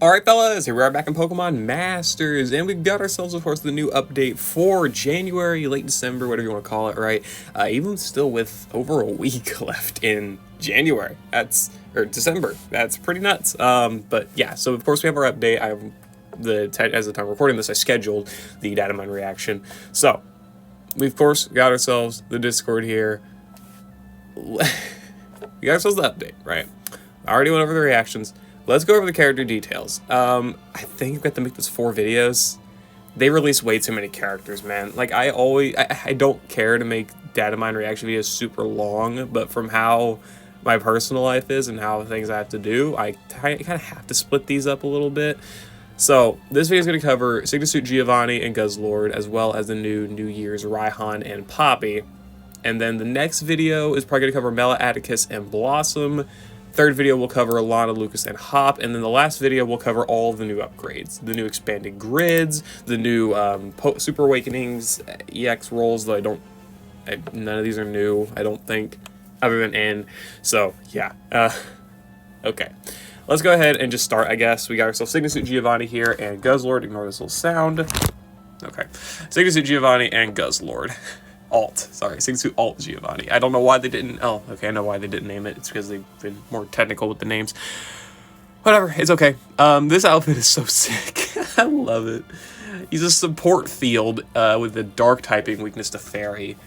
Alright fellas, here we are back in Pokemon Masters, and we've got ourselves, of course, the new update for January, late December, whatever you want to call it, right? Even still with over a week left in January, or December, that's pretty nuts. But yeah, so of course we have our update. As the time recording this, I scheduled the Datamine reaction. So, we of course got ourselves the Discord here. We got ourselves the update, right? I already went over the reactions. Let's go over the character details. I think we have to make this 4 videos. They release way too many characters, man. Like, I don't care to make Datamine reaction videos super long, but from how my personal life is and how things I have to do, I kind of have to split these up a little bit. So, this video is going to cover Suit Giovanni and Guzzlord, as well as the new Years Raihan and Poppy. And then the next video is probably going to cover Mela, Atticus, and Blossom. Third video will cover Lana, Lucas, and Hop, and then the last video will cover all of the new upgrades, the new expanded grids, the new Super Awakenings, EX rolls, though none of these are new, I don't think, other than N. So, yeah. Okay. Let's go ahead and just start, I guess. We got ourselves Suit Giovanni here, and Guzzlord. Ignore this little sound. Okay. Suit Giovanni and Guzzlord. Suit Alt Giovanni. I don't know why they didn't. Oh, okay, I know why they didn't name it. It's because they've been more technical with the names. Whatever, it's okay. This outfit is so sick. I love it. He's a support field with a dark typing weakness to fairy.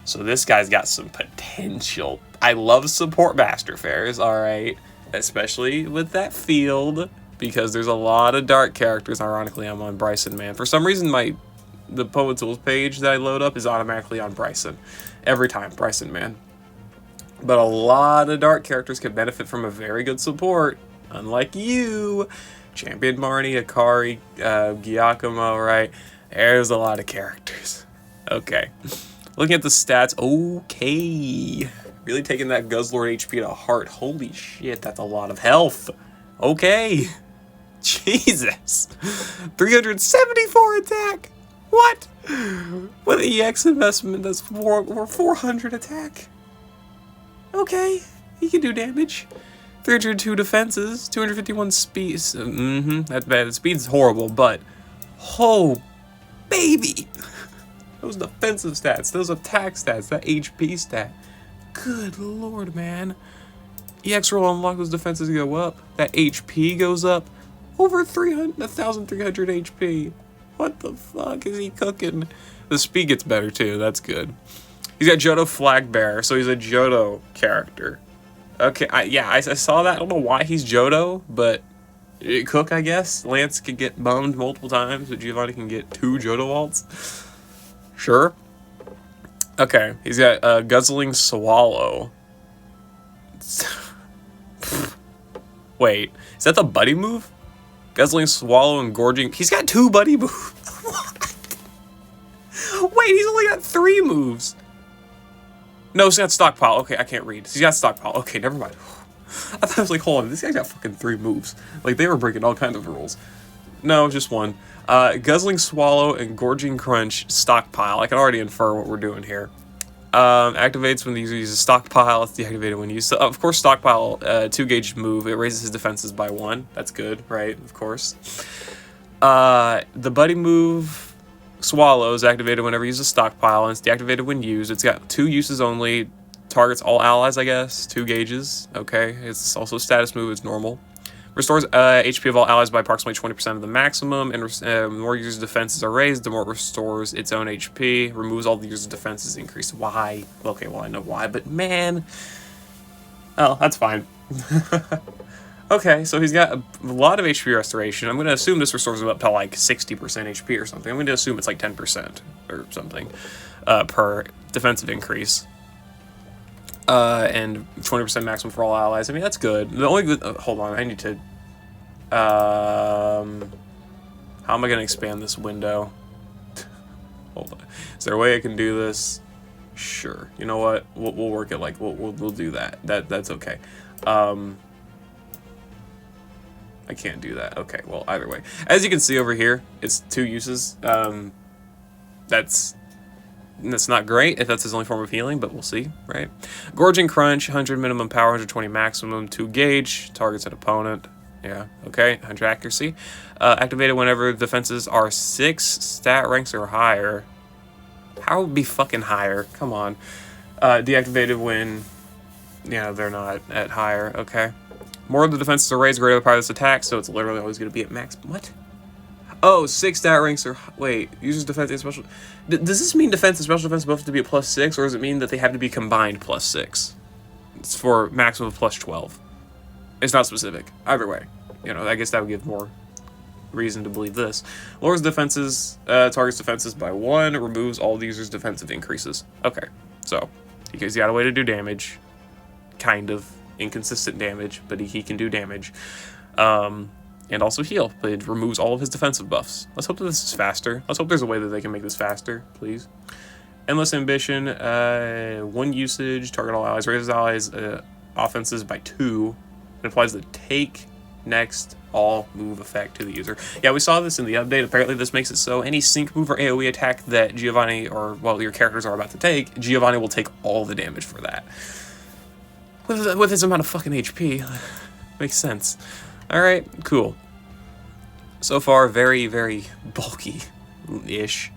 So this guy's got some potential. I love support master fairs, alright. Especially with that field, because there's a lot of dark characters. Ironically, I'm on Bryson, man. For some reason, the Poe Tools page that I load up is automatically on Bryson. Every time, Bryson, man. But a lot of dark characters can benefit from a very good support. Unlike you, Champion Marnie, Akari, Giacomo, right? There's a lot of characters. Okay. Looking at the stats, okay. Really taking that Guzzlord HP to heart. Holy shit, that's a lot of health. Okay. Jesus. 374 attack. What? With EX investment, that's 400 attack. Okay, he can do damage. 302 defenses, 251 speed. That's bad. The speed's horrible, but oh, baby, those defensive stats, those attack stats, that HP stat. Good lord, man. EX roll unlock, those defenses go up. That HP goes up over 1,300 HP. What the fuck is he cooking? The speed gets better too, that's good. He's got Johto Flagbearer, so he's a Johto character. Okay, I saw that. I don't know why he's Johto, but Cook, I guess. Lance could get bummed multiple times, but Giovanni can get 2 Johto Waltz. Sure. Okay, he's got Guzzling Swallow. Wait, is that the buddy move? Guzzling Swallow and Gorging. He's got 2 buddy moves. What? Wait, he's only got 3 moves. No, he's got Stockpile. Okay, I can't read. He's got Stockpile. Okay, never mind. I thought I was like, hold on, this guy's got fucking 3 moves. Like, they were breaking all kinds of rules. No, just 1. Guzzling Swallow and Gorging Crunch Stockpile. I can already infer what we're doing here. Activates when the user uses Stockpile. It's deactivated when used. So, of course, Stockpile, 2-gauge move. It raises his defenses by 1. That's good, right? Of course. The buddy move Swallow is activated whenever you use a Stockpile, and it's deactivated when used. It's got 2 uses only. Targets all allies, I guess. 2 gauges. Okay. It's also a status move. It's normal. Restores HP of all allies by approximately 20% of the maximum, and the more users' defenses are raised, the more it restores its own HP. Removes all the users' defenses, increase. Why? Okay, well, I know why, but man. Oh, that's fine. Okay, so he's got a lot of HP restoration. I'm going to assume this restores him up to like 60% HP or something. I'm going to assume it's like 10% or something per defensive increase. And 20% maximum for all allies. I mean, that's good. The only good... hold on, I need to... how am I going to expand this window? Hold on. Is there a way I can do this? Sure. You know what? We'll work it like... We'll do that. That's okay. I can't do that. Okay, well, either way. As you can see over here, it's 2 uses. That's not great if that's his only form of healing, but we'll see, right? Gorging Crunch, 100 minimum power, 120 maximum, 2 gauge, targets an opponent. Yeah, okay, 100 accuracy. Activated whenever defenses are 6 stat ranks or higher. How would be fucking higher? Come on. Deactivated when, yeah, they're not at higher, okay. More of the defenses are raised, greater the power of this attack, so it's literally always going to be at max. What? Oh, 6 stat ranks are, wait, uses defense and special. Does this mean defense and special defense both have to be at +6, or does it mean that they have to be combined +6? It's for maximum of +12. It's not specific. Either way, you know, I guess that would give more reason to believe this. Lowers defenses, targets defenses by 1, removes all the user's defensive increases. Okay, so he's got a way to do damage, kind of inconsistent damage, but he can do damage, and also heal. But it removes all of his defensive buffs. Let's hope that this is faster. Let's hope there's a way that they can make this faster, please. Endless Ambition, 1 usage, target all allies, raises allies offenses by 2. It applies the take next all move effect to the user. Yeah, we saw this in the update. Apparently this makes it so any sync move or AoE attack that Giovanni or, well, your characters are about to take, Giovanni will take all the damage for that. With his amount of fucking HP. Makes sense. Alright, cool. So far, very, very bulky-ish.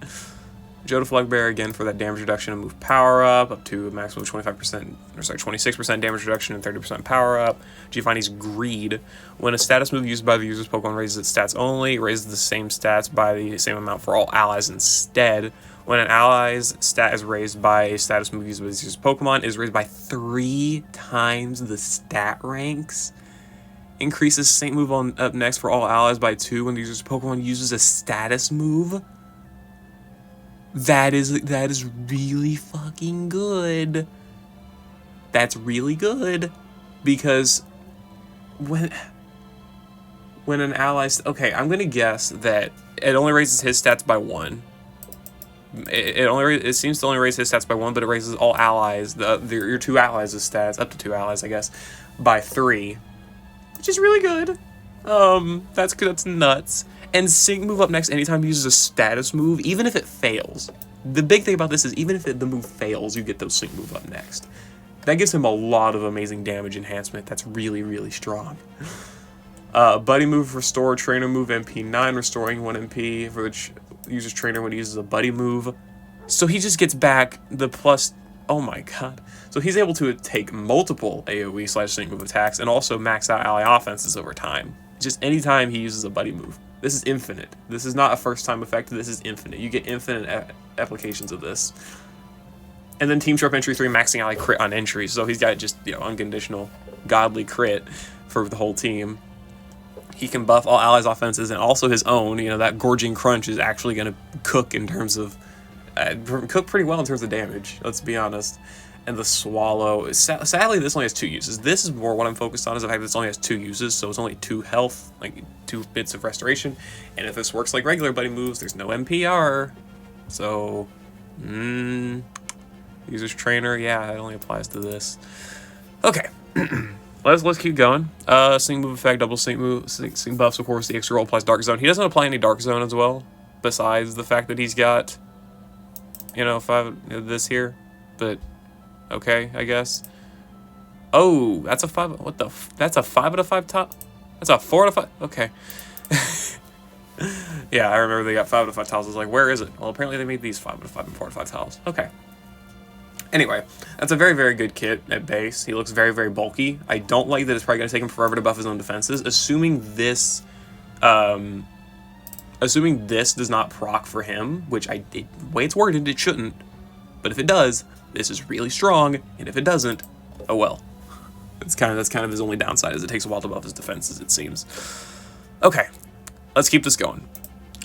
Joda Flugbear again for that damage reduction and move power up to a maximum of 25%, or sorry, 26% damage reduction and 30% power up. Giovanni's Greed. When a status move used by the user's Pokemon raises its stats only, it raises the same stats by the same amount for all allies instead. When an ally's stat is raised by a status move used by the user's Pokemon, it is raised by 3 times the stat ranks. Increases sync move on up next for all allies by 2 when the user's Pokemon uses a status move. That is really fucking good. That's really good. Because when an ally's... Okay, I'm gonna guess that it only raises his stats by 1. It seems to only raise his stats by 1, but it raises all allies, your 2 allies' stats, up to 2 allies, I guess, by 3. Which is really good. That's good, that's nuts. And sync move up next anytime he uses a status move, even if it fails. The big thing about this is even if the move fails, you get those sync move up next. That gives him a lot of amazing damage enhancement. That's really, really strong. Buddy move restore, trainer move MP 9, restoring 1 MP for which user's trainer when he uses a buddy move. So he just gets back the plus, oh my god. So he's able to take multiple AoE / sync move attacks and also max out ally offenses over time. Just anytime he uses a buddy move. This is infinite. This is not a first time effect, this is infinite. You get infinite applications of this. And then Team Sharp Entry 3 maxing ally crit on entry, so he's got just, you know, unconditional godly crit for the whole team. He can buff all allies' offenses and also his own. You know, that Gorging Crunch is actually going to cook in terms of... cook pretty well in terms of damage, let's be honest. And the Swallow... Sadly, this only has 2 uses. This is more what I'm focused on, is the fact that this only has 2 uses, so it's only 2 health, like 2 bits of restoration. And if this works like regular buddy moves, there's no MPR. So... user's trainer, yeah, it only applies to this. Okay. Let's keep going. Sync move effect, double sync move, sync buffs, of course, the extra roll applies Dark Zone. He doesn't apply any Dark Zone as well, besides the fact that he's got, you know, 5, this here, but, okay, I guess. Oh, that's a 5, what the, that's a 5 out of 5 top? That's a 4 out of 5, okay. Yeah, I remember they got 5 out of 5 tiles, I was like, where is it? Well, apparently they made these 5 out of 5 and 4 out of 5 tiles, okay. Anyway, that's a very, very good kit at base. He looks very, very bulky. I don't like that it's probably going to take him forever to buff his own defenses. Assuming this does not proc for him, which the way it's worded, it shouldn't. But if it does, this is really strong. And if it doesn't, oh well. That's kind of his only downside, is it takes a while to buff his defenses, it seems. Okay, let's keep this going.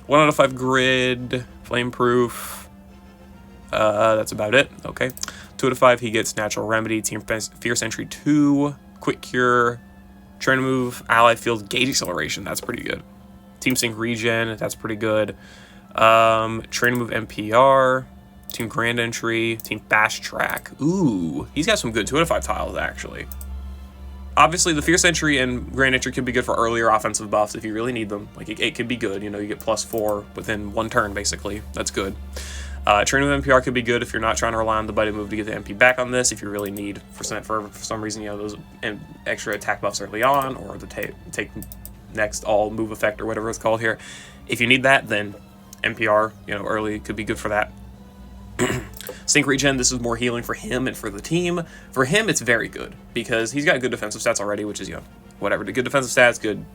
1 out of 5 grid, flame proof. That's about it. Okay. 2 out of 5, he gets Natural Remedy, Team Fierce Entry 2, Quick Cure, Trainer Move, Ally Field, Gauge Acceleration. That's pretty good. Team Sync Regen. That's pretty good. Trainer Move NPR, Team Grand Entry, Team Fast Track. Ooh, he's got some good 2 out of 5 tiles, actually. Obviously, the Fierce Entry and Grand Entry can be good for earlier offensive buffs if you really need them. Like, it can be good. You know, you get +4 within 1 turn, basically. That's good. Training with NPR could be good if you're not trying to rely on the buddy move to get the MP back on this. If you really need, for some reason, you know, those extra attack buffs early on, or to take next all move effect or whatever it's called here. If you need that, then NPR, early could be good for that. Sync Regen, this is more healing for him and for the team. For him, it's very good because he's got good defensive stats already, which is, whatever. The good defensive stats, good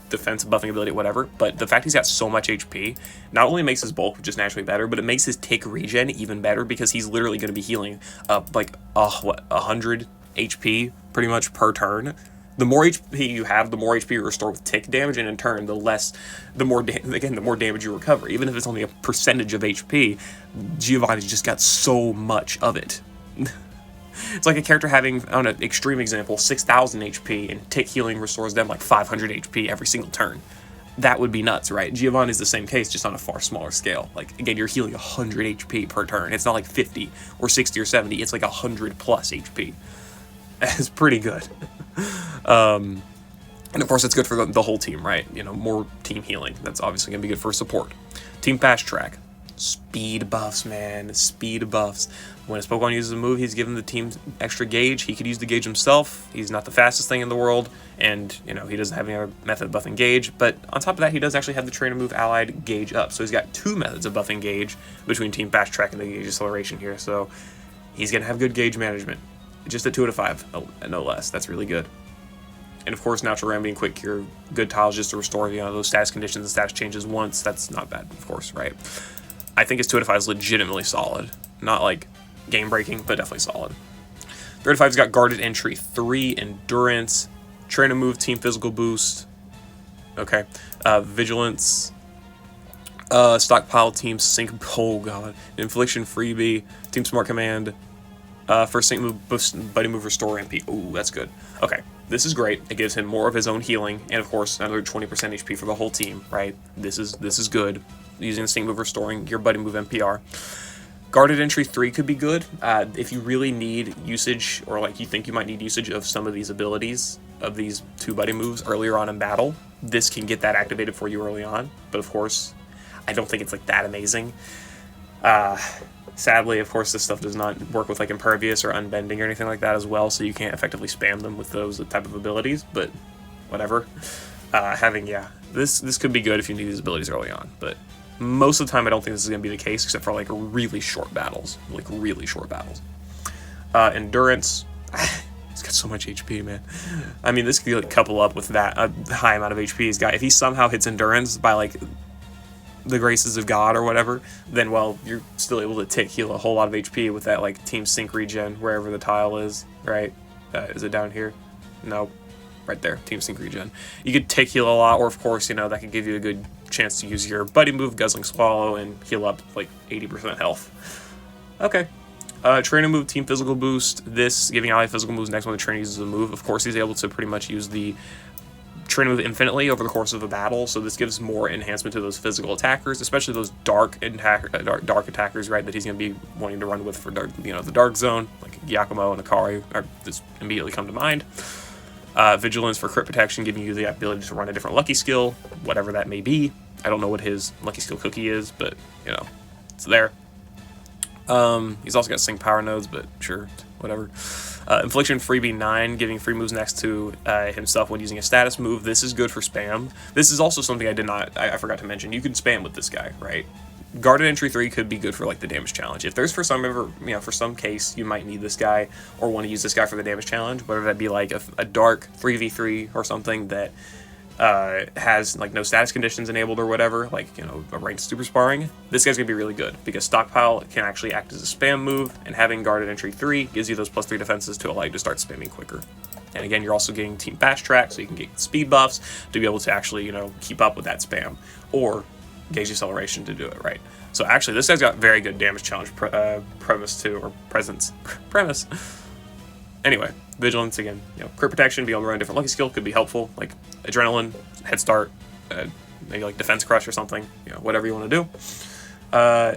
defensive buffing ability, whatever. But the fact he's got so much HP not only makes his bulk just naturally better, but it makes his tick regen even better because he's literally going to be healing up like 100 HP pretty much per turn. The more HP you have, the more HP you restore with tick damage, and in turn, the more damage you recover. Even if it's only a percentage of HP, Giovanni's just got so much of it. It's like a character having, on an extreme example, 6,000 HP, and tick healing restores them like 500 HP every single turn. That would be nuts, right? Giovanni's the same case, just on a far smaller scale. Like, again, you're healing 100 HP per turn. It's not like 50 or 60 or 70. It's like 100 plus HP. It's pretty good. And of course, it's good for the whole team, right? More team healing. That's obviously going to be good for support. Team Fast Track. Speed buffs, man. Speed buffs. When his Pokemon uses a move, he's given the team extra gauge. He could use the gauge himself. He's not the fastest thing in the world, and, he doesn't have any other method of buffing gauge. But on top of that, he does actually have the trainer move allied gauge up. So he's got two methods of buffing gauge between Team Fast Track and the gauge acceleration here. So he's going to have good gauge management. Just a 2 out of 5, no less. That's really good. And of course, Natural Remedy and Quick Cure, good tiles just to restore, those status conditions and status changes once. That's not bad, of course, right? I think his 2 out of 5 is legitimately solid. Not like game breaking, but definitely solid. 3 out of 5's got Guarded Entry 3, Endurance, Trainer Move, Team Physical Boost. Okay. Vigilance, Stockpile, Team Sync. Oh god. Infliction Freebie, Team Smart Command. First Sync Move, Boost, Buddy Move, Restore MP. Ooh, that's good. Okay, this is great. It gives him more of his own healing, and of course, another 20% HP for the whole team, right? This is good. Using the Sync Move, restoring your Buddy Move NPR. Guarded Entry 3 could be good. If you really need usage, or like you think you might need usage of some of these abilities, of these 2 Buddy Moves earlier on in battle, this can get that activated for you early on. But of course, I don't think it's like that amazing. Sadly, of course, this stuff does not work with like Impervious or Unbending or anything like that as well, so you can't effectively spam them with those type of abilities, but whatever. This could be good if you need these abilities early on, but most of the time I don't think this is going to be the case, except for like really short battles. Endurance. He's got so much HP, man. I mean, this could like couple up with that high amount of HP he's got. If he somehow hits Endurance by like the graces of God or whatever, then, well, you're still able to tick heal a whole lot of HP with that, like, Team Sync Regen, wherever the tile is, right? Is it down here? No. Right there, Team Sync Regen. You could tick heal a lot, or, of course, that could give you a good chance to use your Buddy Move, Guzzling Swallow, and heal up, like, 80% health. Okay. Trainer Move, Team Physical Boost. This, giving ally physical moves next when the trainer uses a move. Of course, he's able to pretty much use the Trainer Move infinitely over the course of a battle, so this gives more enhancement to those physical attackers, especially those dark attackers, right, that he's going to be wanting to run with for dark, the Dark Zone, like Giacomo and Akari just immediately come to mind. Vigilance for crit protection, giving you the ability to run a different lucky skill, whatever that may be. I don't know what his lucky skill cookie is, but, it's there. He's also got Sync Power Nodes, but sure, whatever. Infliction Freebie 9, giving free moves next to himself when using a status move. This is good for spam. This is also something I forgot to mention. You can spam with this guy, right? Guarded Entry 3 could be good for like the damage challenge. If there's for some case you might need this guy or want to use this guy for the damage challenge, whether that be like a dark 3v3 or something that has like no status conditions enabled or whatever, like a ranked super sparring, this guy's gonna be really good because Stockpile can actually act as a spam move, and having Guarded Entry 3 gives you those +3 defenses to allow you to start spamming quicker. And again, you're also getting Team Fast Track, so you can get speed buffs to be able to actually keep up with that spam, or gauge acceleration to do it, right? So actually, this guy's got very good damage challenge premise too, or presence premise. Anyway, Vigilance again, crit protection, be able to run a different lucky skill could be helpful, like Adrenaline, Head Start, maybe like Defense Crush or something, whatever you want to do.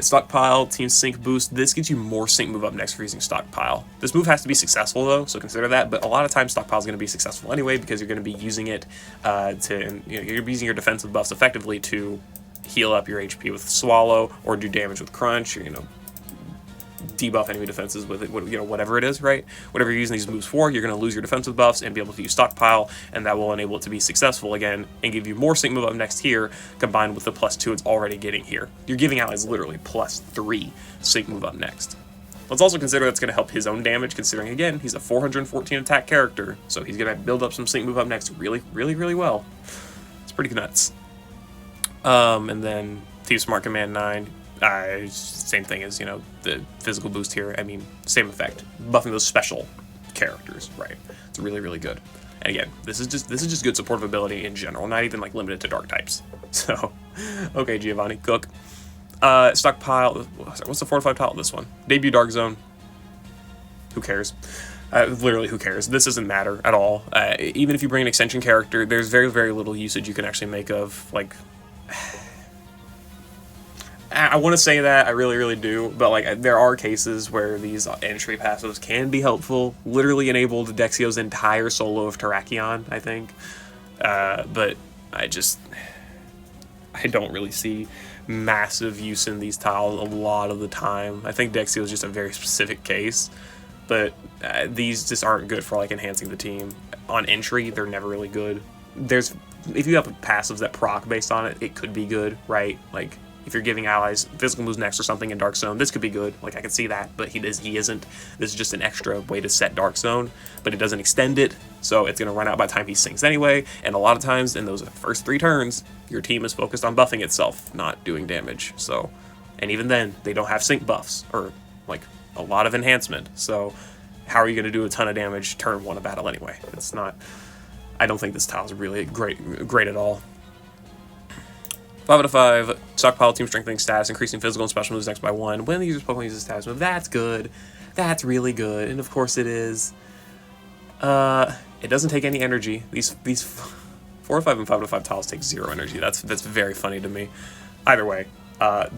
Stockpile, Team Sync Boost. This gives you more Sync move up next for using Stockpile. This move has to be successful though, so consider that, but a lot of times Stockpile is going to be successful anyway because you're going to be using it you're using your defensive buffs effectively to heal up your HP with Swallow or do damage with Crunch, or, debuff enemy defenses with it, you know, whatever it is, right? Whatever you're using these moves for, you're going to lose your defensive buffs and be able to use Stockpile, and that will enable it to be successful again and give you more sync move up next here, combined with the +2 it's already getting here. You're giving allies literally +3 sync move up next. Let's also consider that's going to help his own damage, considering, again, he's a 414 attack character, so he's going to build up some sync move up next really, really, really well. It's pretty nuts. And then Team Smart Command 9, same thing as, you know, the physical boost here. I mean, same effect. Buffing those special characters, right? It's really, really good. And again, this is just good supportive ability in general, not even like limited to dark types. So, okay, Giovanni, cook. Stockpile. What's the 4-5 tile? This one. Debut Dark Zone. Who cares? Literally, who cares? This doesn't matter at all. Even if you bring an extension character, there's very, very little usage you can actually make of, like... I want to say that, I really, really do, but like there are cases where these entry passives can be helpful. Literally enabled Dexio's entire solo of Terrakion, I think. But I don't really see massive use in these tiles a lot of the time. I think Dexio is just a very specific case, but these just aren't good for like enhancing the team. On entry, they're never really good. If you have passives that proc based on it, it could be good, right? Like, if you're giving allies physical moves next or something in Dark Zone, this could be good. Like, I can see that, but he isn't. This is just an extra way to set Dark Zone, but it doesn't extend it, so it's going to run out by the time he sinks anyway, and a lot of times in those first 3 turns, your team is focused on buffing itself, not doing damage, so... And even then, they don't have sync buffs, or, like, a lot of enhancement, so how are you going to do a ton of damage turn 1 of battle anyway? It's not... I don't think this tile is really great at all. 5 out of 5, Stockpile team strengthening status, increasing physical and special moves next by 1. When the user's Pokemon uses a status move, that's good. That's really good, and of course it is. It doesn't take any energy. These 4 out of 5 and 5 out of 5 tiles take 0 energy. That's very funny to me. Either way,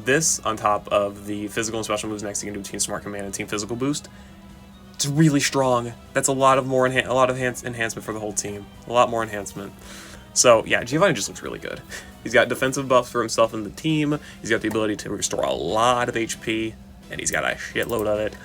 this on top of the physical and special moves next, you can do Team Smart Command and Team Physical Boost. It's really strong. That's a lot of enhancement for the whole team. A lot more enhancement. So, yeah, Giovanni just looks really good. He's got defensive buffs for himself and the team. He's got the ability to restore a lot of HP, and he's got a shitload of it.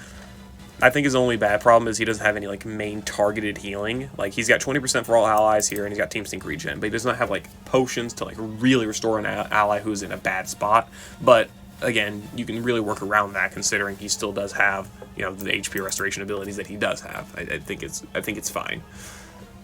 I think his only bad problem is he doesn't have any, like, main targeted healing. Like, he's got 20% for all allies here, and he's got Team Sync Regen, but he does not have, like, potions to, like, really restore an ally who's in a bad spot. But, again, you can really work around that, considering he still does have, you know, the HP restoration abilities that he does have. I think it's fine.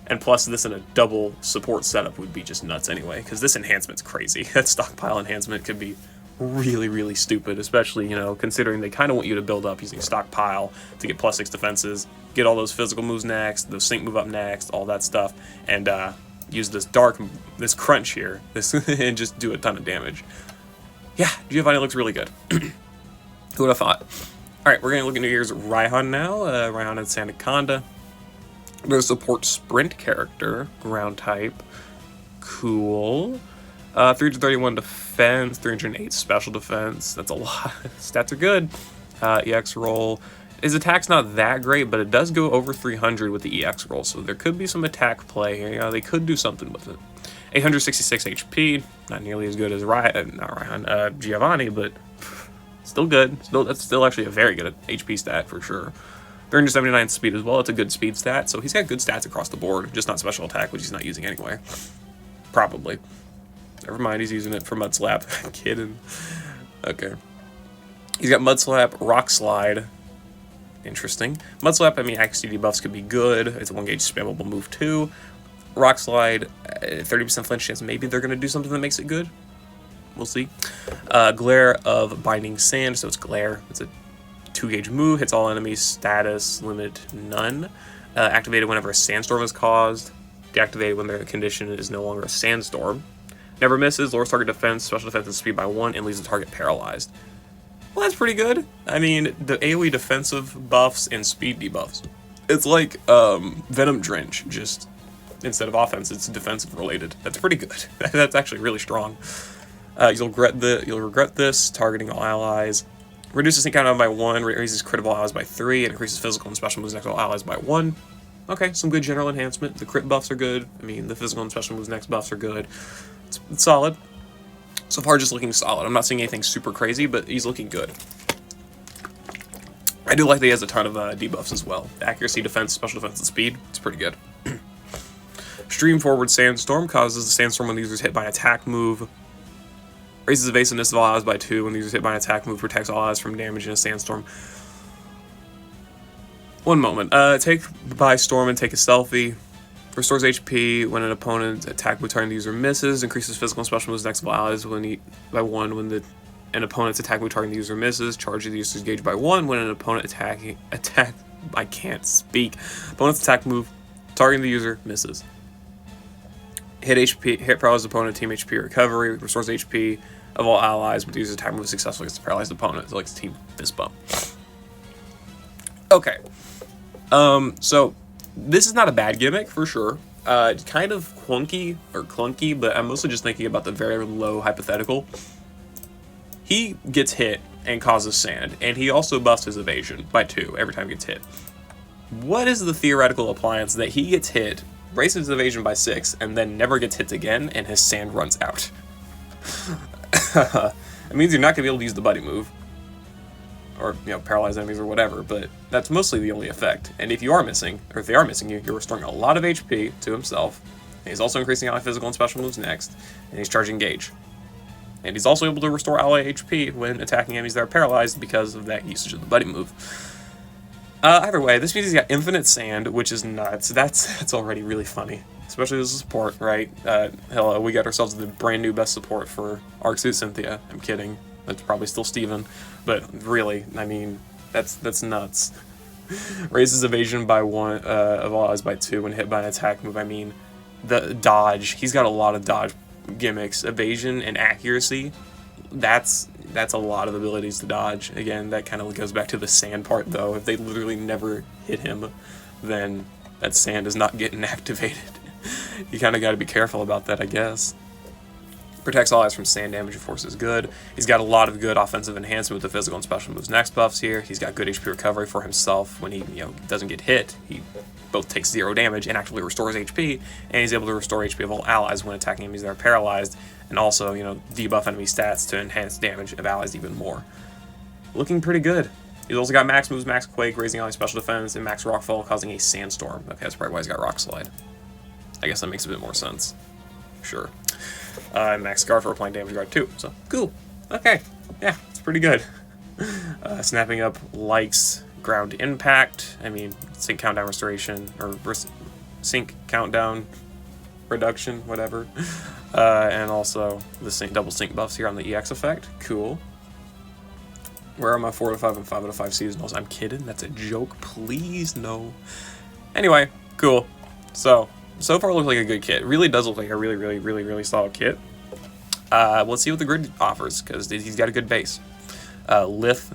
And plus, this in a double support setup would be just nuts anyway, because this enhancement's crazy. That Stockpile enhancement could be really, really stupid, especially, you know, considering they kind of want you to build up using Stockpile to get +6 defenses, get all those physical moves next, those sync move up next, all that stuff, and use this crunch here, and just do a ton of damage. Yeah, Giovanni looks really good. Who would have thought? Alright, we're going to look into Years Raihan now. Raihan and Sandaconda. There's a support sprint character, ground type. Cool. 331 defense, 308 special defense. That's a lot. Stats are good. EX roll. His attack's not that great, but it does go over 300 with the EX roll, so there could be some attack play here. You know, they could do something with it. 866 HP, not nearly as good as Giovanni, but still good. That's still actually a very good HP stat for sure. 379 speed as well. It's a good speed stat, so he's got good stats across the board, just not special attack, which he's not using anyway. Probably. Never mind, he's using it for Mud Slap. I'm kidding. Okay. He's got Mud Slap, Rock Slide. Interesting. Mud Slap, I mean, accuracy debuffs could be good. It's a 1-gauge spammable move too. Rock Slide, 30% flinch chance. Maybe they're going to do something that makes it good. We'll see. Glare of Binding Sand, so it's Glare. It's a 2-gauge move, hits all enemies, status, limit none. Activated whenever a sandstorm is caused. Deactivated when the condition is no longer a sandstorm. Never misses, lowers target defense, special defense and speed by 1, and leaves the target paralyzed. Well, that's pretty good. I mean, the AoE defensive buffs and speed debuffs. It's like Venom Drench, just instead of offense, it's defensive related. That's pretty good. That's actually really strong. You'll regret this, targeting all allies. Reduces sync countdown by 1, raises crit of all allies by 3, and increases physical and special moves next to all allies by 1. Okay, some good general enhancement. The crit buffs are good. I mean, the physical and special moves next buffs are good. It's solid. So far, just looking solid. I'm not seeing anything super crazy, but he's looking good. I do like that he has a ton of debuffs as well. Accuracy, defense, special defense, and speed. It's pretty good. Stream Forward Sandstorm causes the sandstorm when the user is hit by an attack move. Raises evasiveness of all allies by 2 when the user is hit by an attack move. Protects all allies from damage in a sandstorm. One moment. Take by storm and take a selfie. Restores HP when an opponent's attack move targeting the user misses. Increases physical and special moves next to allies by 1 when an opponent's attack move targeting the user misses. Charges the user's gauge by 1 when an opponent I can't speak. Opponent's attack move targeting the user misses. Hit paralyzed opponent, team HP recovery, restores HP of all allies with the user's attack move successfully against the paralyzed opponent. So like team fist bump. Okay. So this is not a bad gimmick for sure. It's kind of clunky, but I'm mostly just thinking about the very low hypothetical. He gets hit and causes sand, and he also buffs his evasion by 2 every time he gets hit. What is the theoretical appliance that he gets hit, raises his evasion by 6, and then never gets hit again, and his sand runs out? It means you're not going to be able to use the buddy move, or, paralyze enemies or whatever, but that's mostly the only effect. And if you are missing, or if they are missing you, you're restoring a lot of HP to himself, and he's also increasing ally physical and special moves next, and he's charging gauge. And he's also able to restore ally HP when attacking enemies that are paralyzed because of that usage of the buddy move. Either way, this means he's got infinite sand, which is nuts. That's already really funny, especially as a support, right? Hello, we got ourselves the brand new best support for Arc Suit Cynthia. I'm kidding. That's probably still Steven, but really, I mean, that's nuts. Raises evasion by 1 of all allies by 2 when hit by an attack move. I mean, the dodge. He's got a lot of dodge gimmicks, evasion and accuracy. That's a lot of abilities to dodge. Again, that kind of goes back to the sand part though. If they literally never hit him, then that sand is not getting activated. You kind of got to be careful about that, I guess. Protects allies from sand damage, of course, is good. He's got a lot of good offensive enhancement with the physical and special moves next buffs here. He's got good HP recovery for himself when he doesn't get hit. He both takes 0 damage and actually restores HP, and he's able to restore HP of all allies when attacking enemies that are paralyzed, and also, debuff enemy stats to enhance damage of allies even more. Looking pretty good. He's also got max moves, max quake, raising ally special defense, and max rockfall, causing a sandstorm. Okay, that's probably why he's got rock slide. I guess that makes a bit more sense. Sure. Max guard for applying damage guard too. So cool. Okay. Yeah, it's pretty good. Snapping up likes ground impact. I mean, sync countdown restoration or sync countdown reduction, whatever. And also the double sync buffs here on the EX effect. Cool. Where are my 4 out of 5 and 5 out of 5 seasonals? I'm kidding. That's a joke. Please no. Anyway, cool. So far it looks like a good kit. It really does look like a really solid kit. Let's see what the grid offers, because he's got a good base. Lith,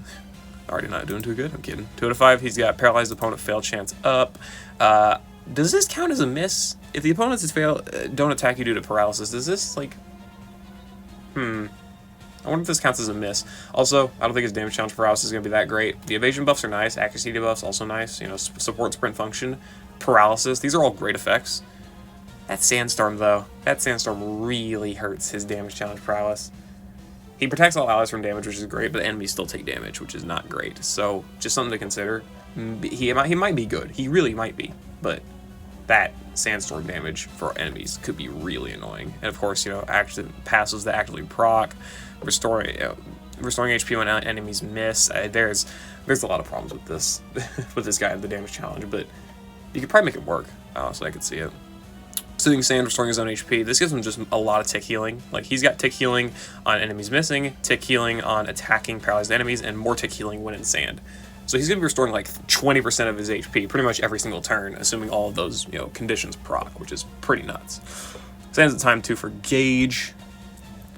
already not doing too good. I'm kidding. 2 out of 5. He's got paralyzed opponent fail chance up. Does this count as a miss? If the opponents don't attack you due to paralysis, does this I wonder if this counts as a miss. Also, I don't think his damage challenge paralysis is going to be that great. The evasion buffs are nice. Accuracy debuffs also nice. Support sprint function. Paralysis. These are all great effects. That sandstorm, though. That sandstorm really hurts his damage challenge paralysis. He protects all allies from damage, which is great, but enemies still take damage, which is not great. So, just something to consider. He might be good. He really might be. But that sandstorm damage for enemies could be really annoying. And of course, passes that actually proc, restoring HP when enemies miss. There's a lot of problems with this with this guy in the damage challenge, but you could probably make it work. Honestly, I could see it. Soothing Sand, restoring his own HP. This gives him just a lot of tick healing. Like, he's got tick healing on enemies missing, tick healing on attacking paralyzed enemies, and more tick healing when in sand. So he's going to be restoring like 20% of his HP pretty much every single turn, assuming all of those conditions proc, which is pretty nuts. Sands the time too for gauge.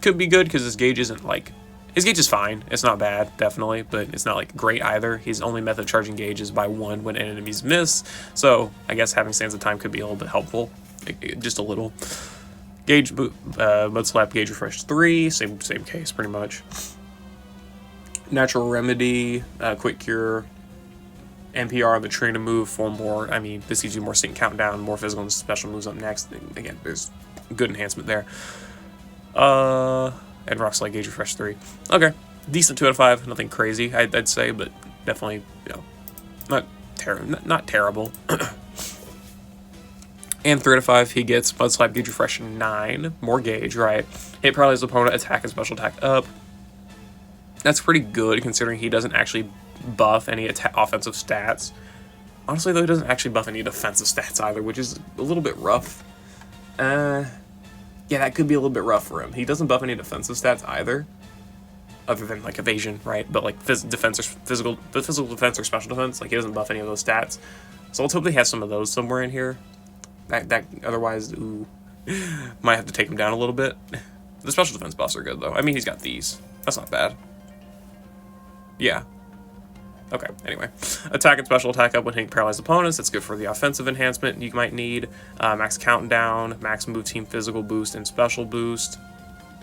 Could be good because his gauge isn't like... His gauge is fine. It's not bad, definitely, but it's not like great either. His only method of charging gauge is by 1 when enemies miss. So I guess having Sands of Time could be a little bit helpful. Just a little. Gauge, Mud Slap, Gauge Refresh 3. Same case, pretty much. Natural Remedy, Quick Cure, NPR on the Train to Move for more. I mean, this gives you more sync countdown, more physical and special moves up next. Again, there's good enhancement there. And Rock Slide, Gauge Refresh 3. Okay. Decent 2 out of 5. Nothing crazy, I'd say, but definitely, not terrible. And 3 out of 5, he gets Mudslap, Gauge Refresh 9, more gauge, right? Hit paralyze opponent, attack and special attack up. That's pretty good considering he doesn't actually buff any offensive stats. Honestly, though, he doesn't actually buff any defensive stats either, which is a little bit rough. Yeah, that could be a little bit rough for him. He doesn't buff any defensive stats either, other than like evasion, right? But like defense or physical defense or special defense, like he doesn't buff any of those stats. So let's hope he has some of those somewhere in here. That otherwise, ooh, might have to take him down a little bit. The special defense buffs are good though. I mean, he's got these. That's not bad. Yeah. Okay, anyway. Attack and special attack up when hitting paralyzed opponents. That's good for the offensive enhancement you might need. Max countdown, max move team physical boost, and special boost.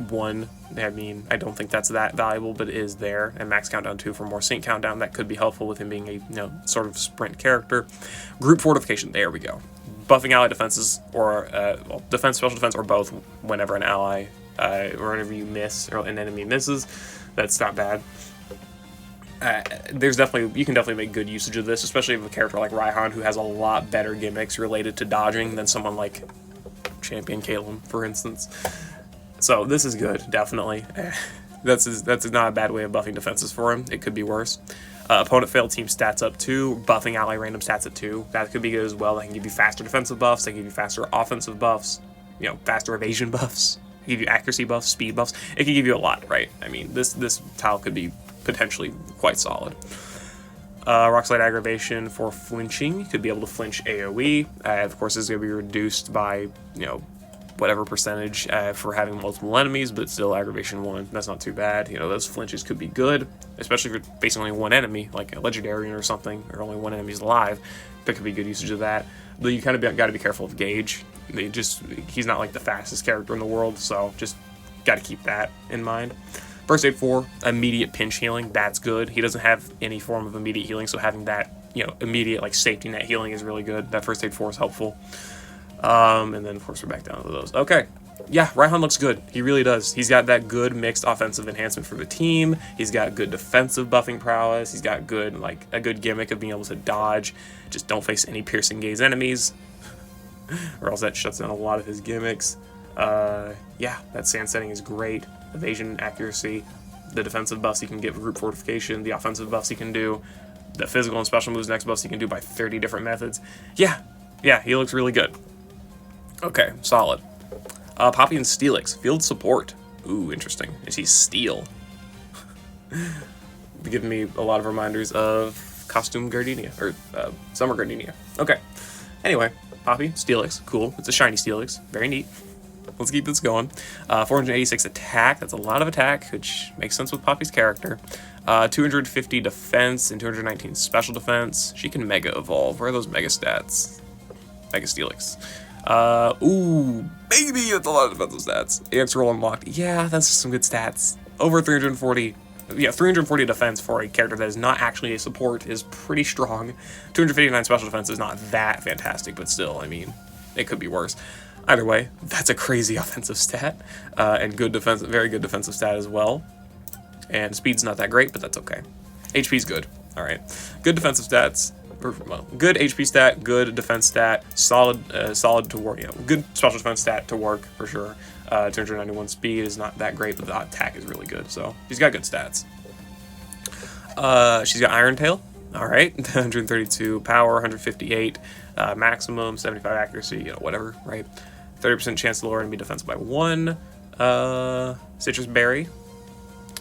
1. I mean, I don't think that's that valuable, but it is there. And max countdown 2 for more sync countdown. That could be helpful with him being a, sort of sprint character. Group fortification. There we go. Buffing ally defenses or defense, special defense, or both whenever an ally or whenever you miss or an enemy misses. That's not bad. You can definitely make good usage of this, especially with a character like Raihan, who has a lot better gimmicks related to dodging than someone like Champion Caleb, for instance. So this is good, definitely. That's not a bad way of buffing defenses for him. It could be worse. Opponent failed team stats up 2, buffing ally random stats at 2. That could be good as well. That can give you faster defensive buffs. They can give you faster offensive buffs. Faster evasion buffs. It can give you accuracy buffs, speed buffs. It can give you a lot, right? I mean, this tile could be potentially quite solid. Rock Slide aggravation for flinching. You could be able to flinch AoE. Of course, this is going to be reduced by whatever percentage for having multiple enemies, but still aggravation 1. That's not too bad. Those flinches could be good, especially if you're facing only one enemy, like a legendary or something, or only one enemy's alive. That could be good usage of that. But you kind of got to be careful of Gauge. He's not like the fastest character in the world, so just got to keep that in mind. First Aid 4, immediate pinch healing. That's good. He doesn't have any form of immediate healing, so having that immediate like safety net healing is really good. That First Aid 4 is helpful. And then of course we're back down to those. Okay, yeah, Raihan looks good. He really does. He's got that good mixed offensive enhancement for the team. He's got good defensive buffing prowess. He's got a good gimmick of being able to dodge. Just don't face any piercing gaze enemies, or else that shuts down a lot of his gimmicks. Yeah, that sand setting is great. Evasion, accuracy, the defensive buffs he can get with group fortification, the offensive buffs he can do, the physical and special moves next buffs he can do by 30 different methods. Yeah, he looks really good. Okay, solid. Poppy and Steelix, field support. Ooh, interesting. Is he steel? Giving me a lot of reminders of Costume Gardenia, or Summer Gardenia. Okay, anyway, Poppy, Steelix, cool. It's a shiny Steelix, very neat. Let's keep this going. 486 attack, that's a lot of attack, which makes sense with Poppy's character. 250 defense and 219 special defense. She can Mega Evolve. Where are those Mega stats? Mega Steelix. Ooh, baby, that's a lot of defensive stats. Ants roll unlocked. Yeah, that's some good stats. Over 340. Yeah, 340 defense for a character that is not actually a support is pretty strong. 259 special defense is not that fantastic, but still, I mean, it could be worse. Either way, that's a crazy offensive stat, and good defense, very good defensive stat as well. And speed's not that great, but that's okay. HP's good. All right, good defensive stats. Well, good HP stat, good defense stat, solid to work. Good special defense stat to work for sure. 291 speed is not that great, but the attack is really good. So she's got good stats. She's got Iron Tail. All right, 132 power, 158 maximum, 75 accuracy. Whatever. Right. 30% chance to lower enemy defense by 1. Citrus Berry.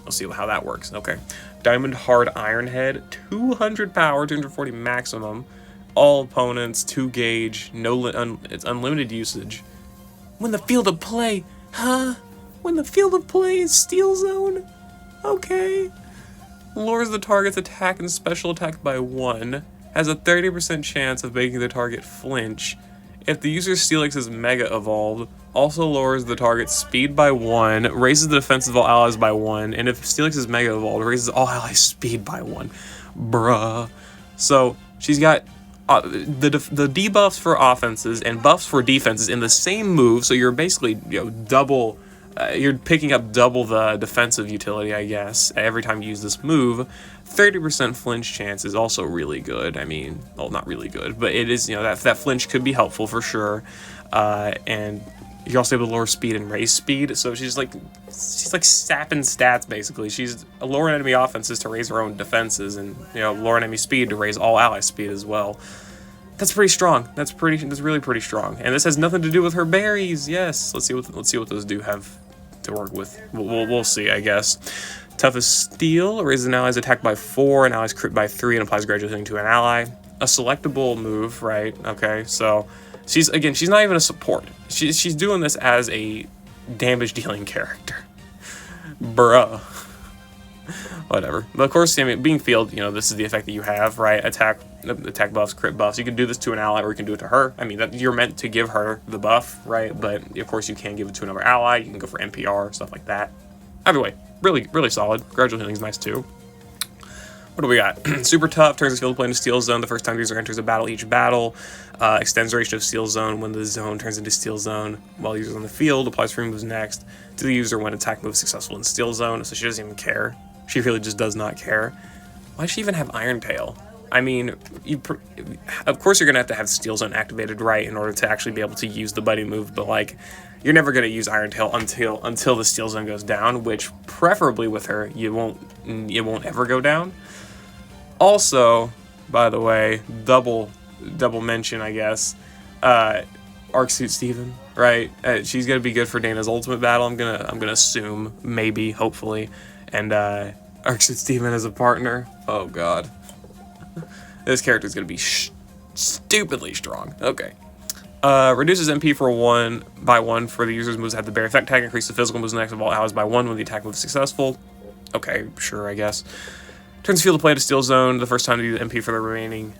We'll see how that works. Okay. Diamond Hard Iron Head, 200 power, 240 maximum. All opponents, 2 gauge, it's unlimited usage. When the field of play, huh? When the field of play is Steel Zone? Okay. Lowers the target's attack and special attack by 1. Has a 30% chance of making the target flinch. If the user's Steelix is Mega Evolved, also lowers the target's speed by 1, raises the defense of all allies by 1, and if Steelix is Mega Evolved, raises all allies' speed by 1. Bruh. So, she's got the debuffs for offenses and buffs for defenses in the same move, so you're basically double you're picking up double the defensive utility, I guess, every time you use this move. 30% flinch chance is also really good. I mean, well, not really good, but it is, you know, that flinch could be helpful for sure. And you're also able to lower speed and raise speed, so she's like sapping stats basically. She's lowering enemy offenses to raise her own defenses, and you know, lowering enemy speed to raise all ally speed as well. That's pretty strong. That's really pretty strong. And this has nothing to do with her berries. Yes, let's see what those do have to work with. We'll see, I guess. Toughest Steel raises an ally's attack by 4, an ally's crit by 3, and applies gradual healing to an ally. A selectable move, right? Okay, so she's not even a support. She's doing this as a damage dealing character. Bruh. Whatever. But of course, I mean, being field, you know, this is the effect that you have, right? Attack buffs, crit buffs. You can do this to an ally, or you can do it to her. I mean, you're meant to give her the buff, right? But of course, you can give it to another ally. You can go for NPR, stuff like that. Either way, really solid. Gradual healing is nice too. What do we got? Super tough, turns the field play into Steel Zone the first time the user enters a battle each battle. Extends duration of Steel Zone when the zone turns into Steel Zone while the user's on the field. Applies 3 moves next to the user when attack move is successful in Steel Zone. So she doesn't even care. She really just does not care. Why does she even have Iron Tail? I mean, of course you're going to have Steel Zone activated, right, in order to actually be able to use the buddy move, but like, you're never going to use Iron Tail until the Steel Zone goes down, which preferably with her, it won't ever go down. Also, by the way, double mention, I guess, Arc Suit Steven, right? She's gonna be good for Dana's ultimate battle. I'm gonna assume, maybe, hopefully, and Arc Suit Steven as a partner. Oh god, this character is gonna be stupidly strong. Okay. Reduces MP for 1 by 1 for the user's moves that have the bear effect tag. Increase the physical moves next of all allies by 1 when the attack move is successful. Okay, sure, I guess. Turns field to play to Steel Zone the first time to do the MP for the remaining.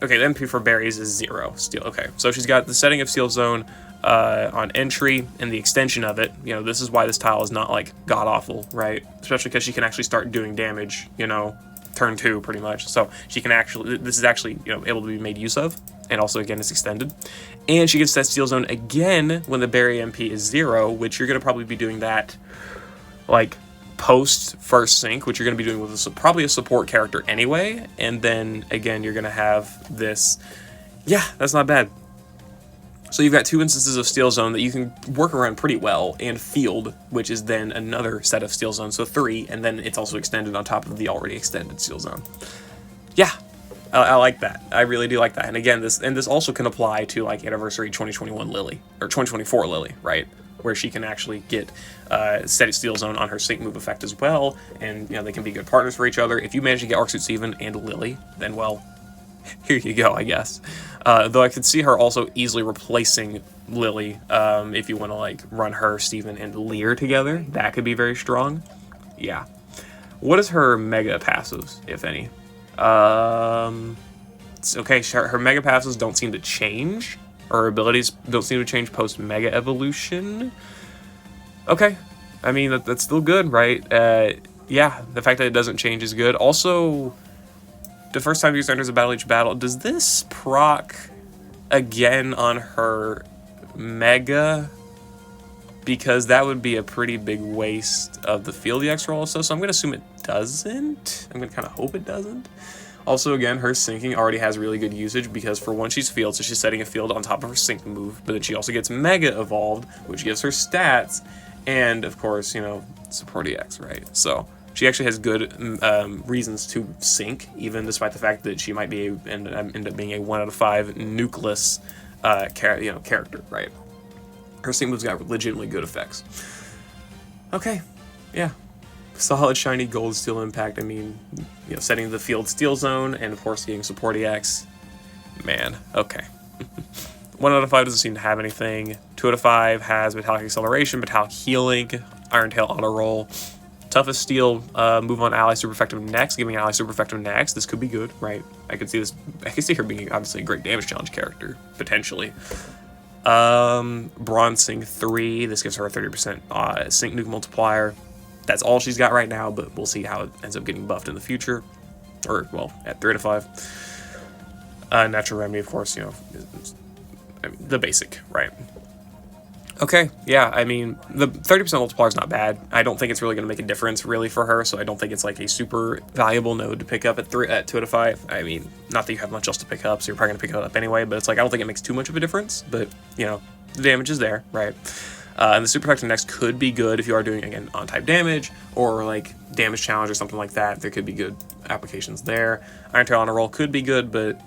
Okay, the MP for berries is 0. Steel. Okay, so she's got the setting of Steel Zone on entry and the extension of it. You know, this is why this tile is not like god awful, right? Especially because she can actually start doing damage. You know, turn 2 pretty much. So she can actually. This is actually, you know, able to be made use of, and also again it's extended. And she gets that Steel Zone again when the berry MP is 0, which you're gonna probably be doing that like post first sync, which you're going to be doing with probably a support character anyway, and then again you're going to have this. Yeah, that's not bad. So you've got 2 instances of Steel Zone that you can work around pretty well, and field, which is then another set of Steel Zone, so 3, and then it's also extended on top of the already extended Steel Zone. Yeah, I like that. I really do like that. And again, this also can apply to like Anniversary 2021 Lily or 2024 Lily, right? Where she can actually get steady Steel Zone on her sync move effect as well, and you know, they can be good partners for each other. If you manage to get Arc Suit Steven and Lily, then well, here you go, I guess. Though I could see her also easily replacing Lily if you want to like run her, Steven, and Lear together. That could be very strong. Yeah. What is her mega passives, if any? Okay, her mega passives don't seem to change. Her abilities don't seem to change post Mega Evolution. Okay. I mean, that's still good, right? Yeah, the fact that it doesn't change is good. Also, the first time you enters a battle each battle, does this proc again on her Mega? Because that would be a pretty big waste of the field EX roll also, so I'm going to assume it doesn't. I'm going to kind of hope it doesn't. Also, again, her syncing already has really good usage because for one, she's field, so she's setting a field on top of her sync move, but then she also gets Mega Evolved, which gives her stats, and of course, you know, support EX, right? So she actually has good reasons to sync, even despite the fact that she might be end up being a 1 out of 5 nukeless character, right? Her sync move's got legitimately good effects. Okay, yeah. Solid, shiny, gold, steel impact. I mean, you know, setting the field Steel Zone, and of course getting support EX. Man, okay. 1 out of 5 doesn't seem to have anything. 2 out of 5 has Metallic Acceleration, Metallic Healing, Iron Tail Auto Roll. Toughest Steel, move on ally super effective next, giving ally super effective next. This could be good, right? I could see her being obviously a great damage challenge character, potentially. Bronzing 3, this gives her a 30% sync nuke multiplier. That's all she's got right now, but we'll see how it ends up getting buffed in the future. Or, well, at 3 out of 5. Natural Remedy, of course, you know, I mean, the basic, right? Okay, yeah, I mean, the 30% multiplier is not bad. I don't think it's really going to make a difference, really, for her, so I don't think it's, like, a super valuable node to pick up at 2 out of 5. I mean, not that you have much else to pick up, so you're probably going to pick it up anyway, but it's like, I don't think it makes too much of a difference, but, you know, the damage is there, right? And the super effective next could be good if you are doing, again, on-type damage, or, like, damage challenge or something like that. There could be good applications there. Iron Tail on a roll could be good, but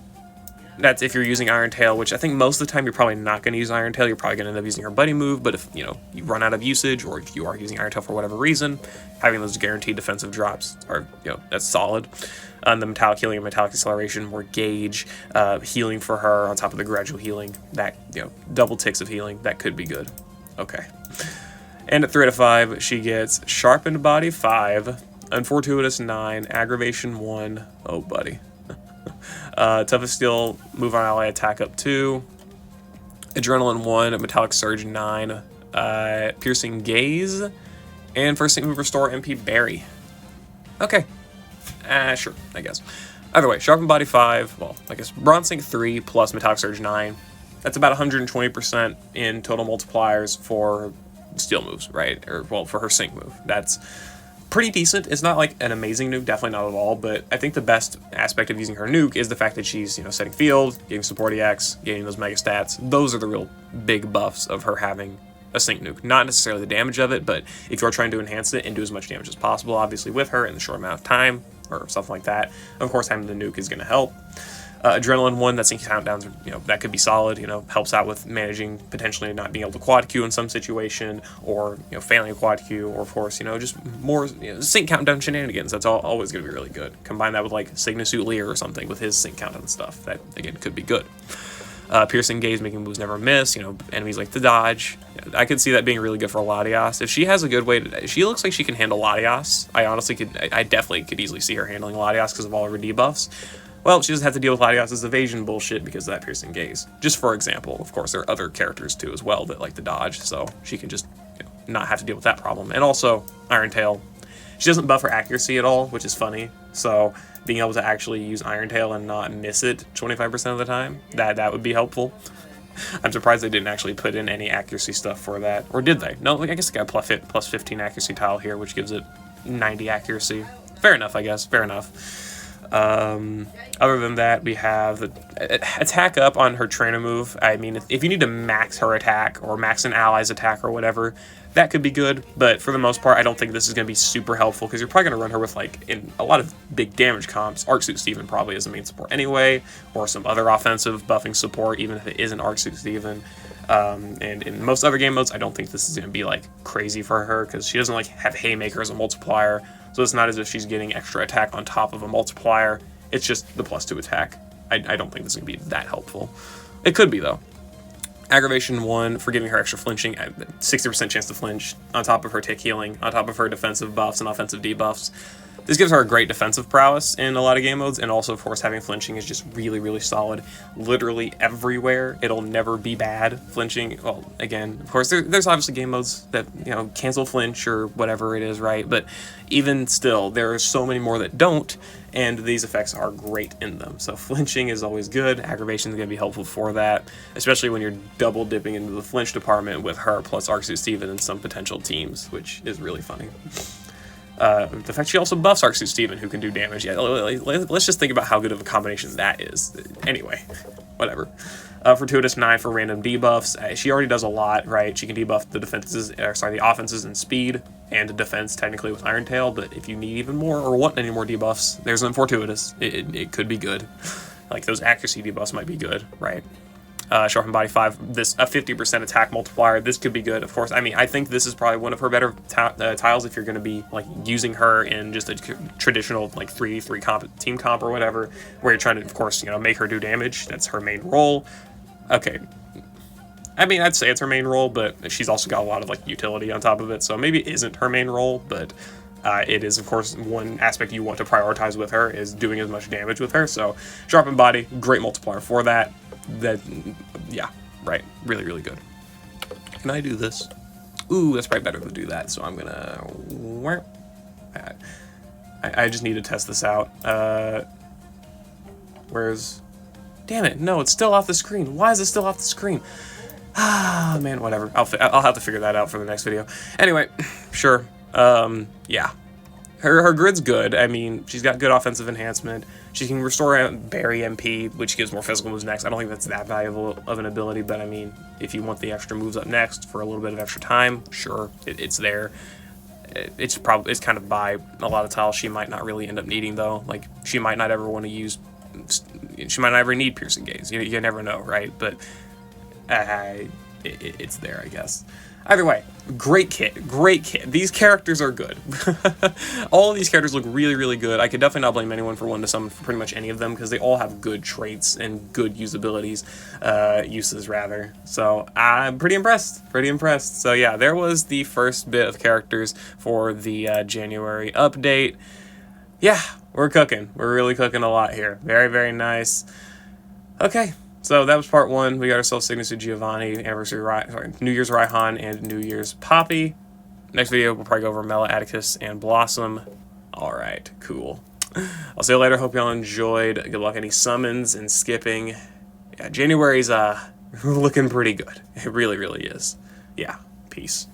that's if you're using Iron Tail, which I think most of the time you're probably not going to use Iron Tail. You're probably going to end up using her buddy move, but if, you know, you run out of usage, or if you are using Iron Tail for whatever reason, having those guaranteed defensive drops are, you know, that's solid. The Metallic Healing and Metallic Acceleration, more gauge, healing for her on top of the gradual healing, that, you know, double ticks of healing, that could be good. Okay. And at 3 out of 5, she gets Sharpened Body 5, Unfortuitous 9, Aggravation 1, oh buddy. Toughest Steel, move on ally attack up 2, Adrenaline 1, Metallic Surge 9, Piercing Gaze, and first Sync Move Restore MP Berry. Okay. Sure, I guess. Either way, Sharpened Body 5, well, I guess Bronze Sync 3 plus Metallic Surge 9. That's about 120% in total multipliers for steel moves, right? Or, well, for her Sync move. That's pretty decent. It's not like an amazing nuke, definitely not at all, but I think the best aspect of using her nuke is the fact that she's, you know, setting field, getting support EX, getting those mega stats. Those are the real big buffs of her having a Sync nuke. Not necessarily the damage of it, but if you're trying to enhance it and do as much damage as possible, obviously with her in the short amount of time, or something like that, of course having the nuke is going to help. Adrenaline 1, that sync countdowns, you know, that could be solid, you know, helps out with managing potentially not being able to quad queue in some situation, or, you know, failing a quad queue, or of course, you know, just more, you know, sync countdown shenanigans. That's always going to be really good. Combine that with like Signasuit Lear or something with his sync countdown stuff. That, again, could be good. Piercing Gaze, making moves never miss, you know, enemies like to dodge. I could see that being really good for Latias. If she has a good way to, she looks like she can handle Latias. I honestly could, I definitely could easily see her handling Latias because of all of her debuffs. Well, she doesn't have to deal with Latias' evasion bullshit because of that Piercing Gaze. Just for example, of course, there are other characters too as well that like to dodge, so she can just, you know, not have to deal with that problem. And also, Iron Tail, she doesn't buff her accuracy at all, which is funny. So being able to actually use Iron Tail and not miss it 25% of the time, that would be helpful. I'm surprised they didn't actually put in any accuracy stuff for that. Or did they? No, I guess they got plus 15 accuracy tile here, which gives it 90 accuracy. Fair enough, I guess. Fair enough. Other than that, we have the attack up on her trainer move. I mean, if you need to max her attack or max an ally's attack or whatever, that could be good. But for the most part, I don't think this is going to be super helpful because you're probably going to run her with, like, in a lot of big damage comps. Arc Suit Steven probably is the main support anyway, or some other offensive buffing support, even if it isn't Arc Suit Steven. And in most other game modes, I don't think this is going to be, like, crazy for her because she doesn't, like, have Haymaker as a multiplier. So it's not as if she's getting extra attack on top of a multiplier. It's just the +2 attack. I don't think this is going to be that helpful. It could be, though. Aggravation 1 for giving her extra flinching, 60% chance to flinch, on top of her tick healing, on top of her defensive buffs and offensive debuffs. This gives her a great defensive prowess in a lot of game modes, and also, of course, having flinching is just really, really solid. Literally everywhere, it'll never be bad. Flinching, well, again, of course, there's obviously game modes that, you know, cancel flinch or whatever it is, right? But even still, there are so many more that don't, and these effects are great in them. So flinching is always good. Aggravation is going to be helpful for that, especially when you're double dipping into the flinch department with her plus Arc Suit Steven and some potential teams, which is really funny. The fact she also buffs Arc Suit Steven, who can do damage. Yeah, let's just think about how good of a combination that is. Anyway, whatever. Fortuitous 9 for random debuffs. She already does a lot, right? She can debuff the the offenses and speed and defense technically with Iron Tail, but if you need even more or want any more debuffs, there's an Fortuitous. It could be good. Like those accuracy debuffs might be good, right? Sharpened Body 5, this a 50% attack multiplier. This could be good, of course. I mean, I think this is probably one of her better tiles if you're going to be like using her in just a traditional like 3-3 comp, team comp or whatever, where you're trying to, of course, you know, make her do damage. That's her main role. Okay. I mean, I'd say it's her main role, but she's also got a lot of like utility on top of it, so maybe it isn't her main role, but it is, of course, one aspect you want to prioritize with her is doing as much damage with her. So Sharpened Body, great multiplier for that. Yeah, right, really, really good. Can I do this? Ooh, that's probably better to do that, so I'm gonna, I just need to test this out. Damn it, no, it's still off the screen. Why is it still off the screen? Ah, man, whatever. I'll have to figure that out for the next video. Anyway, sure. Yeah. Her grid's good. I mean, she's got good offensive enhancement. She can restore Berry MP, which gives more physical moves next. I don't think that's that valuable of an ability, but I mean, if you want the extra moves up next for a little bit of extra time, sure, it's there. It's kind of by a lot of tiles she might not really end up needing, though. Like, she might not ever want to use... She might not ever need Piercing Gaze. You never know, right? But it's there, I guess. Either way, great kit, great kit. These characters are good. All of these characters look really, really good. I could definitely not blame anyone for wanting to summon for pretty much any of them, because they all have good traits and good uses, rather. So I'm pretty impressed, So yeah, there was the first bit of characters for the January update. Yeah, we're cooking. We're really cooking a lot here. Very, very nice. Okay. So that was part 1. We got ourselves Signature Giovanni, New Year's Raihan, and New Year's Poppy. Next video, we'll probably go over Mela, Atticus, and Blossom. Alright, cool. I'll see you later. Hope y'all enjoyed. Good luck any summons and skipping. Yeah, January's looking pretty good. It really, really is. Yeah, peace.